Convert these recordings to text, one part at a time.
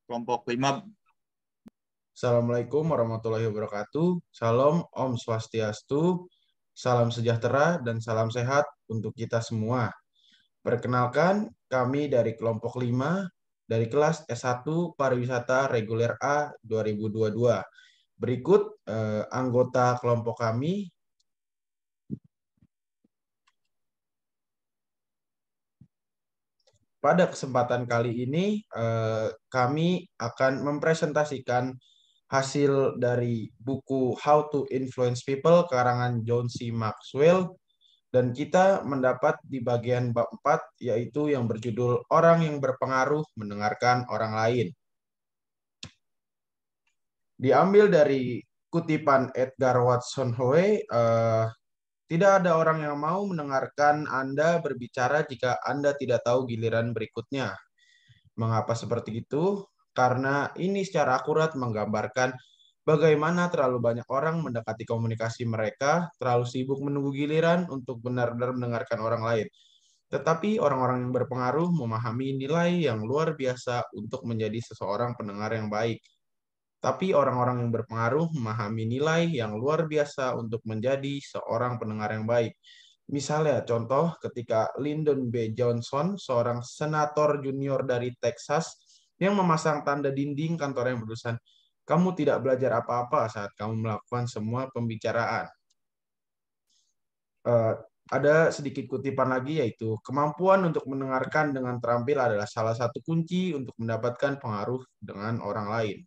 Kelompok 5. Assalamualaikum warahmatullahi wabarakatuh. Salam, Om Swastiastu, salam sejahtera, dan salam sehat untuk kita semua. Perkenalkan, kami dari kelompok 5 dari kelas S1 Pariwisata Reguler A 2022. Berikut anggota kelompok kami. Pada kesempatan kali ini, kami akan mempresentasikan hasil dari buku How to Influence People karangan John C. Maxwell, dan kita mendapat di bagian bab 4 yaitu yang berjudul Orang yang Berpengaruh Mendengarkan Orang Lain. Diambil dari kutipan Edgar Watson Howe, tidak ada orang yang mau mendengarkan Anda berbicara jika Anda tidak tahu giliran berikutnya. Mengapa seperti itu? Karena ini secara akurat menggambarkan bagaimana terlalu banyak orang mendekati komunikasi mereka, terlalu sibuk menunggu giliran untuk benar-benar mendengarkan orang lain. Tetapi orang-orang yang berpengaruh memahami nilai yang luar biasa untuk menjadi seseorang pendengar yang baik. Tapi orang-orang yang berpengaruh memahami nilai yang luar biasa untuk menjadi seorang pendengar yang baik. Misalnya, contoh ketika Lyndon B. Johnson, seorang senator junior dari Texas, yang memasang tanda dinding kantor yang bertulisan, "Kamu tidak belajar apa-apa saat kamu melakukan semua pembicaraan." Eh, ada sedikit kutipan lagi, yaitu kemampuan untuk mendengarkan dengan terampil adalah salah satu kunci untuk mendapatkan pengaruh dengan orang lain.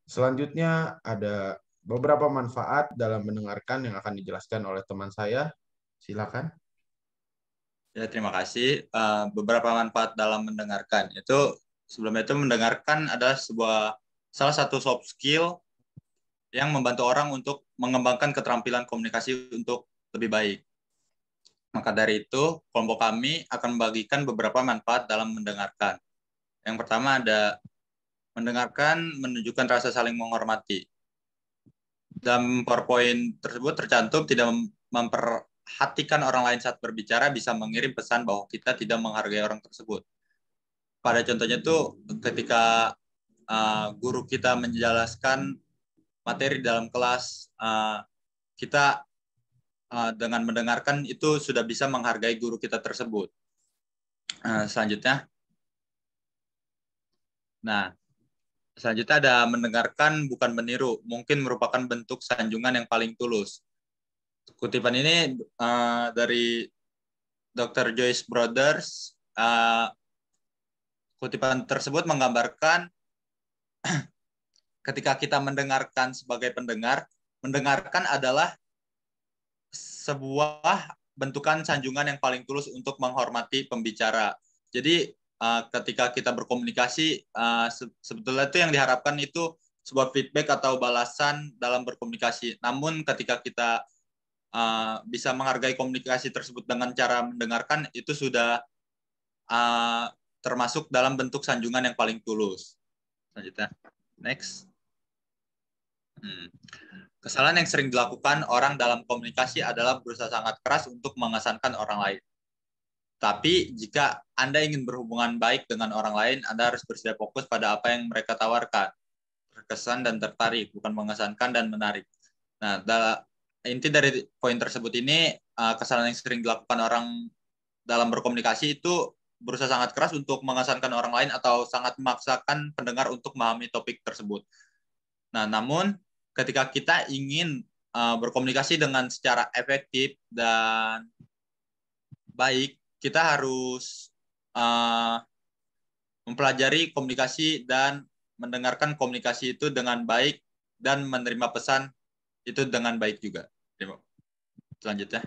Selanjutnya ada beberapa manfaat dalam mendengarkan yang akan dijelaskan oleh teman saya. Silakan. Ya, terima kasih. Beberapa manfaat dalam mendengarkan. Sebelumnya itu mendengarkan adalah salah satu soft skill yang membantu orang untuk mengembangkan keterampilan komunikasi untuk lebih baik. Maka dari itu, kelompok kami akan membagikan beberapa manfaat dalam mendengarkan. Yang pertama ada mendengarkan menunjukkan rasa saling menghormati. Dalam PowerPoint tersebut tercantum tidak memperhatikan orang lain saat berbicara bisa mengirim pesan bahwa kita tidak menghargai orang tersebut. Pada contohnya itu ketika guru kita menjelaskan materi dalam kelas, kita dengan mendengarkan itu sudah bisa menghargai guru kita tersebut. Selanjutnya ada mendengarkan bukan meniru, mungkin merupakan bentuk sanjungan yang paling tulus. Kutipan ini dari Dr. Joyce Brothers. Kutipan tersebut menggambarkan ketika kita mendengarkan sebagai pendengar, mendengarkan adalah sebuah bentukan sanjungan yang paling tulus untuk menghormati pembicara. Jadi ketika kita berkomunikasi, sebetulnya itu yang diharapkan itu sebuah feedback atau balasan dalam berkomunikasi. Namun ketika kita bisa menghargai komunikasi tersebut dengan cara mendengarkan, itu sudah termasuk dalam bentuk sanjungan yang paling tulus. Selanjutnya, next. Kesalahan yang sering dilakukan orang dalam komunikasi adalah berusaha sangat keras untuk mengesankan orang lain. Tapi jika Anda ingin berhubungan baik dengan orang lain, Anda harus bersedia fokus pada apa yang mereka tawarkan. Terkesan dan tertarik, bukan mengesankan dan menarik. Nah, inti dari poin tersebut ini, kesalahan yang sering dilakukan orang dalam berkomunikasi itu berusaha sangat keras untuk mengesankan orang lain atau sangat memaksakan pendengar untuk memahami topik tersebut. Nah, namun ketika kita ingin berkomunikasi dengan secara efektif dan baik, kita harus mempelajari komunikasi dan mendengarkan komunikasi itu dengan baik dan menerima pesan itu dengan baik juga. Selanjutnya.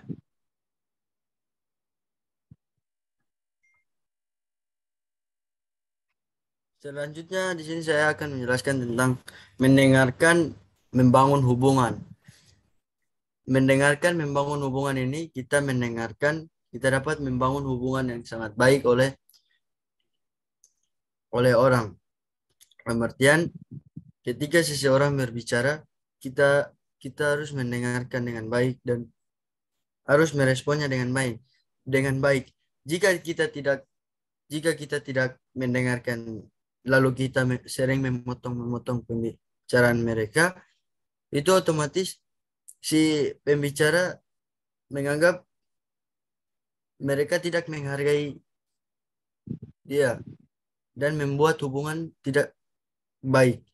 Selanjutnya di sini saya akan menjelaskan tentang mendengarkan membangun hubungan. Mendengarkan membangun hubungan ini kita dapat membangun hubungan yang sangat baik oleh orang. Artian ketika seseorang berbicara, kita harus mendengarkan dengan baik dan harus meresponnya dengan baik. Jika kita tidak mendengarkan lalu kita sering memotong-memotong pembicaraan mereka, itu otomatis si pembicara menganggap mereka tidak menghargai dia dan membuat hubungan tidak baik.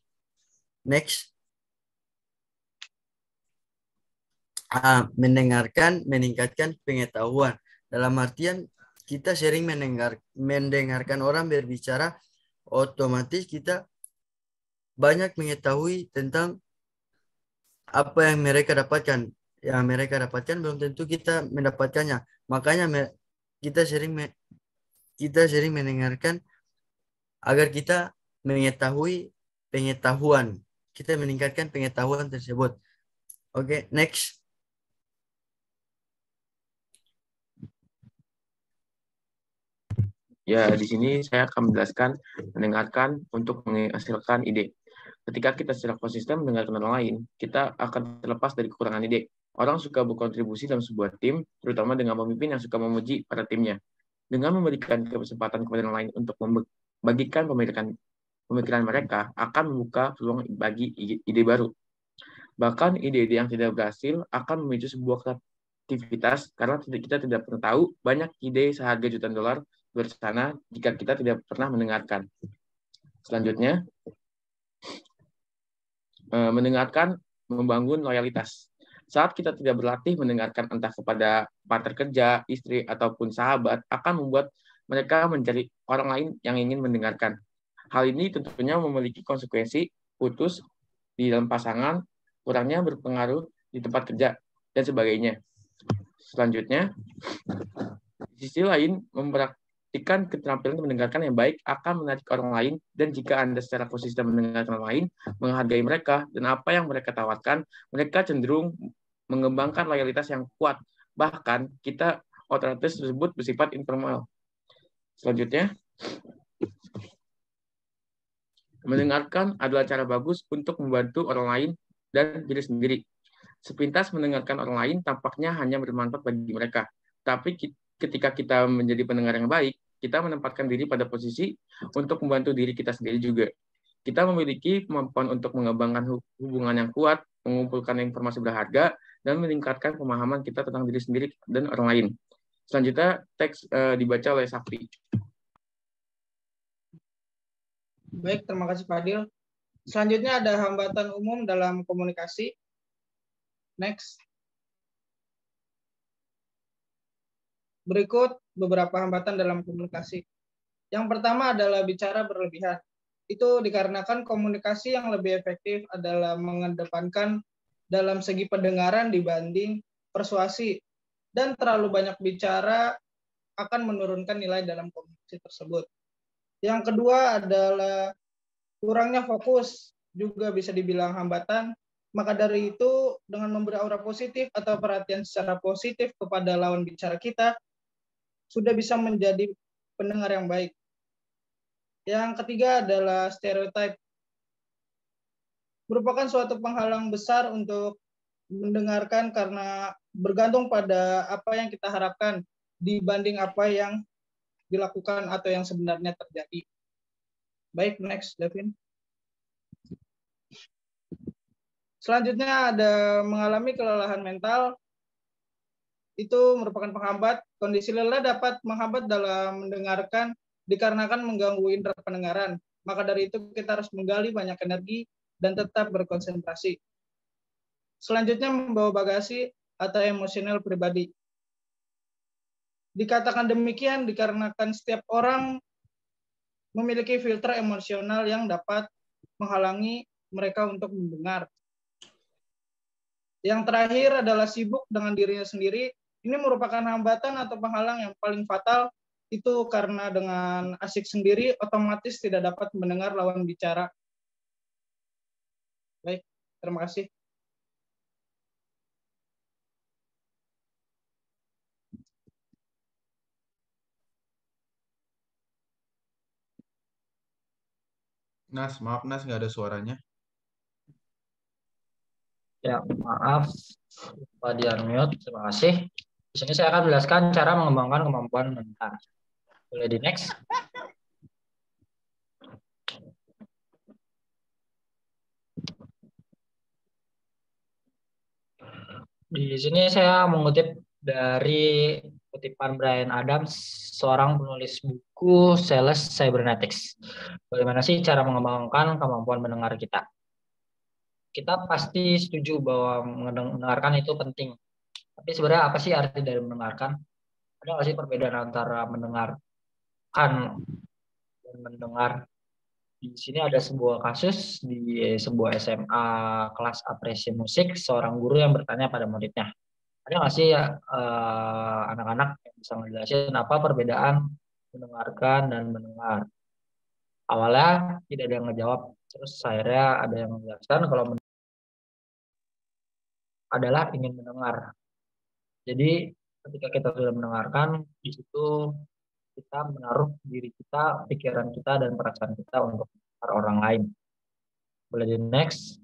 Next. Mendengarkan, meningkatkan pengetahuan. Dalam artian kita sering mendengarkan orang berbicara, otomatis kita banyak mengetahui tentang apa yang mereka dapatkan. Yang mereka dapatkan belum tentu kita mendapatkannya. Makanya kita sering mendengarkan agar kita mengetahui pengetahuan. Kita meningkatkan pengetahuan tersebut. Oke, next. Ya, di sini saya akan menjelaskan mendengarkan untuk menghasilkan ide. Ketika kita secara konsisten mendengarkan orang lain, kita akan terlepas dari kekurangan ide. Orang suka berkontribusi dalam sebuah tim, terutama dengan pemimpin yang suka memuji pada timnya. Dengan memberikan kesempatan kepada orang lain untuk membagikan pemikiran mereka, akan membuka peluang bagi ide baru. Bahkan ide-ide yang tidak berhasil akan memicu sebuah kreativitas karena kita tidak pernah tahu banyak ide seharga jutaan dolar di sana jika kita tidak pernah mendengarkan. Selanjutnya, mendengarkan membangun loyalitas. Saat kita tidak berlatih mendengarkan entah kepada partner kerja, istri, ataupun sahabat, akan membuat mereka mencari orang lain yang ingin mendengarkan. Hal ini tentunya memiliki konsekuensi putus di dalam pasangan, kurangnya berpengaruh di tempat kerja, dan sebagainya. Selanjutnya, di sisi lain, memperhatikan keterampilan mendengarkan yang baik akan menarik orang lain, dan jika Anda secara konsisten mendengarkan orang lain, menghargai mereka, dan apa yang mereka tawarkan, mereka cenderung mengembangkan loyalitas yang kuat. Bahkan, otoritas tersebut bersifat informal. Selanjutnya, mendengarkan adalah cara bagus untuk membantu orang lain dan diri sendiri. Sepintas mendengarkan orang lain tampaknya hanya bermanfaat bagi mereka. Tapi ketika kita menjadi pendengar yang baik, kita menempatkan diri pada posisi untuk membantu diri kita sendiri juga. Kita memiliki kemampuan untuk mengembangkan hubungan yang kuat, mengumpulkan informasi berharga, dan meningkatkan pemahaman kita tentang diri sendiri dan orang lain. Selanjutnya, teks dibaca oleh Sakti. Baik, terima kasih Fadil. Selanjutnya ada hambatan umum dalam komunikasi. Next. Berikut beberapa hambatan dalam komunikasi. Yang pertama adalah bicara berlebihan. Itu dikarenakan komunikasi yang lebih efektif adalah mengedepankan dalam segi pendengaran dibanding persuasi. Dan terlalu banyak bicara akan menurunkan nilai dalam komunikasi tersebut. Yang kedua adalah kurangnya fokus, juga bisa dibilang hambatan. Maka dari itu, dengan memberi aura positif atau perhatian secara positif kepada lawan bicara kita, sudah bisa menjadi pendengar yang baik. Yang ketiga adalah stereotip. Merupakan suatu penghalang besar untuk mendengarkan karena bergantung pada apa yang kita harapkan dibanding apa yang dilakukan atau yang sebenarnya terjadi. Baik, next, Devin. Selanjutnya ada mengalami kelelahan mental. Itu merupakan penghambat. Kondisi lelah dapat menghambat dalam mendengarkan dikarenakan mengganggu indera pendengaran. Maka dari itu kita harus menggali banyak energi dan tetap berkonsentrasi. Selanjutnya membawa bagasi atau emosional pribadi. Dikatakan demikian dikarenakan setiap orang memiliki filter emosional yang dapat menghalangi mereka untuk mendengar. Yang terakhir adalah sibuk dengan dirinya sendiri. Ini merupakan hambatan atau penghalang yang paling fatal. Itu karena dengan asik sendiri otomatis tidak dapat mendengar lawan bicara. Baik, terima kasih. Nas, maaf Nas, nggak ada suaranya. Ya, maaf, Pak di-unmute. Terima kasih. Di sini saya akan menjelaskan cara mengembangkan kemampuan mendengar. Boleh di next. Di sini saya mengutip dari kutipan Bryan Adams, seorang penulis buku Sales Cybernetics. Bagaimana sih cara mengembangkan kemampuan mendengar kita? Kita pasti setuju bahwa mendengarkan itu penting. Tapi sebenarnya apa sih arti dari mendengarkan? Ada nggak sih perbedaan antara mendengarkan dan mendengar? Di sini ada sebuah kasus di sebuah SMA kelas apresiasi musik, seorang guru yang bertanya pada muridnya, ada nggak sih ya anak-anak yang bisa ngejelasin apa perbedaan mendengarkan dan mendengar? Awalnya tidak ada yang ngejawab, terus akhirnya ada yang menjelaskan kalau adalah ingin mendengar. Jadi ketika kita sudah mendengarkan, di situ kita menaruh diri kita, pikiran kita, dan perasaan kita untuk mendengar orang lain. Boleh di next.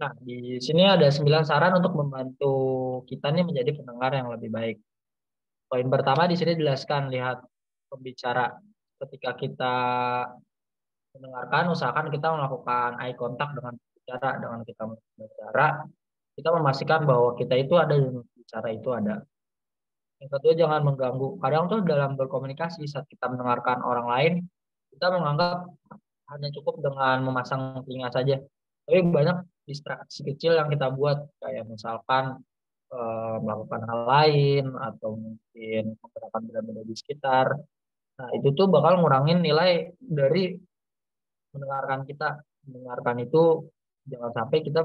Nah, di sini ada 9 saran untuk membantu kita nih menjadi pendengar yang lebih baik. Poin pertama di sini jelaskan, lihat pembicara. Ketika kita mendengarkan, usahakan kita melakukan eye contact dengan pembicara. Dengan kita berbicara, kita memastikan bahwa kita itu ada dan pembicara itu ada. Yang kedua, jangan mengganggu. Kadang tuh dalam berkomunikasi saat kita mendengarkan orang lain, kita menganggap hanya cukup dengan memasang telinga saja. Tapi banyak distraksi kecil yang kita buat, kayak misalkan melakukan hal lain atau mungkin menggunakan benda-benda di sekitar. Nah, itu tuh bakal ngurangin nilai dari mendengarkan kita. Mendengarkan itu jangan sampai kita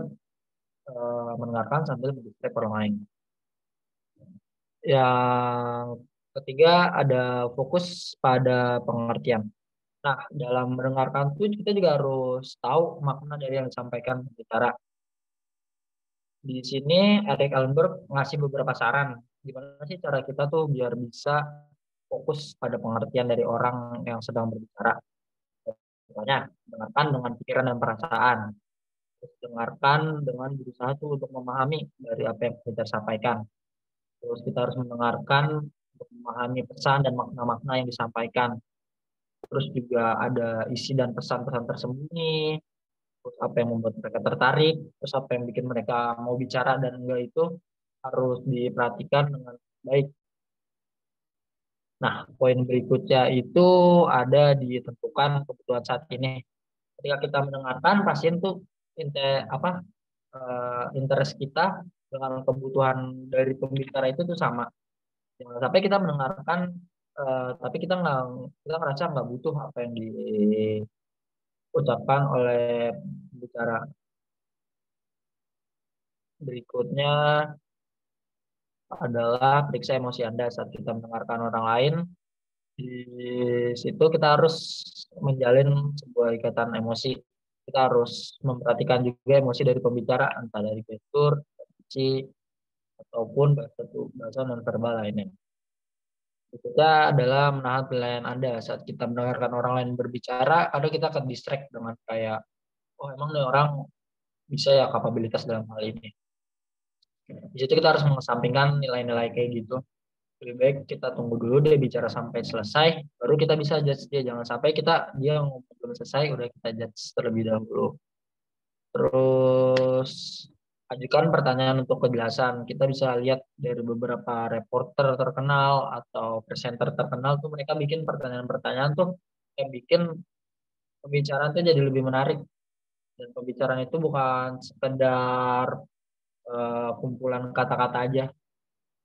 mendengarkan sambil mendistract orang lain. Yang ketiga ada fokus pada pengertian. Nah, dalam mendengarkan itu kita juga harus tahu makna dari yang disampaikan pembicara. Di sini Eric Allenberg ngasih beberapa saran. Gimana sih cara kita tuh biar bisa fokus pada pengertian dari orang yang sedang berbicara. Misalnya, dengarkan dengan pikiran dan perasaan. Terus dengarkan dengan berusaha tuh untuk memahami dari apa yang kita sampaikan. Terus kita harus mendengarkan untuk memahami pesan dan makna-makna yang disampaikan. Terus juga ada isi dan pesan-pesan tersembunyi. Terus apa yang membuat mereka tertarik. Terus apa yang bikin mereka mau bicara dan enggak, itu harus diperhatikan dengan baik. Nah, poin berikutnya itu ada ditentukan kebutuhan saat ini. Ketika kita mendengarkan, pasien tuh interest kita dengan kebutuhan dari pembicara itu tuh sama. Jangan sampai kita mendengarkan tapi kita ngerasa nggak butuh apa yang diucapkan oleh pembicara. Berikutnya adalah periksa emosi Anda saat kita mendengarkan orang lain. Di situ kita harus menjalin sebuah ikatan emosi. Kita harus memperhatikan juga emosi dari pembicara, entah dari gestur, ekspresi, ataupun bahasa non-verbal lainnya. Berikutnya adalah menahan penilaian Anda saat kita mendengarkan orang lain berbicara. Kadang kita akan distract dengan kayak, oh emang nih orang bisa ya kapabilitas dalam hal ini. Di situ kita harus mengesampingkan nilai-nilai kayak gitu. Lebih baik kita tunggu dulu dia bicara sampai selesai, baru kita bisa judge dia. Jangan sampai dia ngomong belum selesai, udah kita judge terlebih dahulu. Terus ajukan pertanyaan untuk kejelasan. Kita bisa lihat dari beberapa reporter terkenal atau presenter terkenal tuh, mereka bikin pertanyaan-pertanyaan tuh yang bikin pembicaraan tuh jadi lebih menarik. Dan pembicaraan itu bukan sekedar kumpulan kata-kata aja.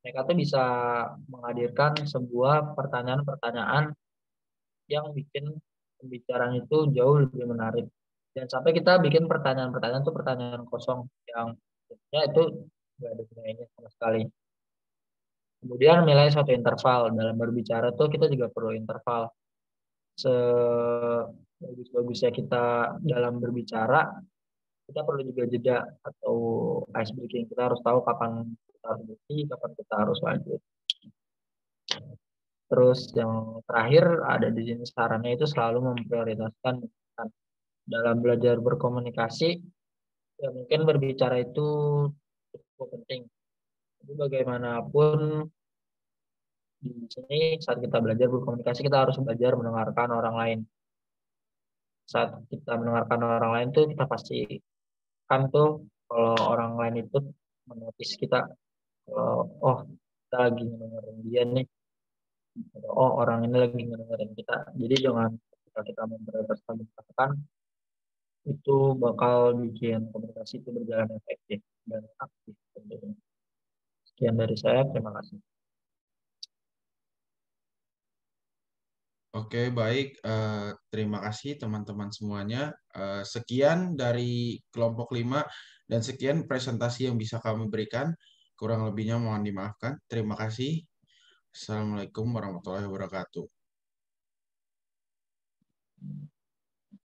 Mereka tuh bisa menghadirkan sebuah pertanyaan-pertanyaan yang bikin pembicaraan itu jauh lebih menarik. Dan sampai kita bikin pertanyaan-pertanyaan itu pertanyaan kosong yang ya itu nggak ada gunanya sama sekali. Kemudian nilai suatu interval. Dalam berbicara tuh kita juga perlu interval. Sebagus-bagusnya kita dalam berbicara, kita perlu juga jeda atau ice breaking. Kita harus tahu kapan kita harus berhenti, kapan kita harus lanjut. Terus yang terakhir ada di sini sarannya itu selalu memprioritaskan dalam belajar berkomunikasi. Ya mungkin berbicara itu cukup penting. Jadi bagaimanapun di sini saat kita belajar berkomunikasi, kita harus belajar mendengarkan orang lain. saat kita mendengarkan orang lain tuh kita pastikan tuh kalau orang lain itu menotis kita, kalau oh kita lagi mendengarin dia nih, oh orang ini lagi mendengarin kita. Jadi jangan ketika kita memprioritaskan itu bakal bikin komunikasi itu berjalan efektif dan aktif tentunya. Sekian dari saya, terima kasih. Oke, baik. Terima kasih teman-teman semuanya. Sekian dari kelompok 5 dan sekian presentasi yang bisa kami berikan. Kurang lebihnya mohon dimaafkan. Terima kasih. Assalamualaikum warahmatullahi wabarakatuh.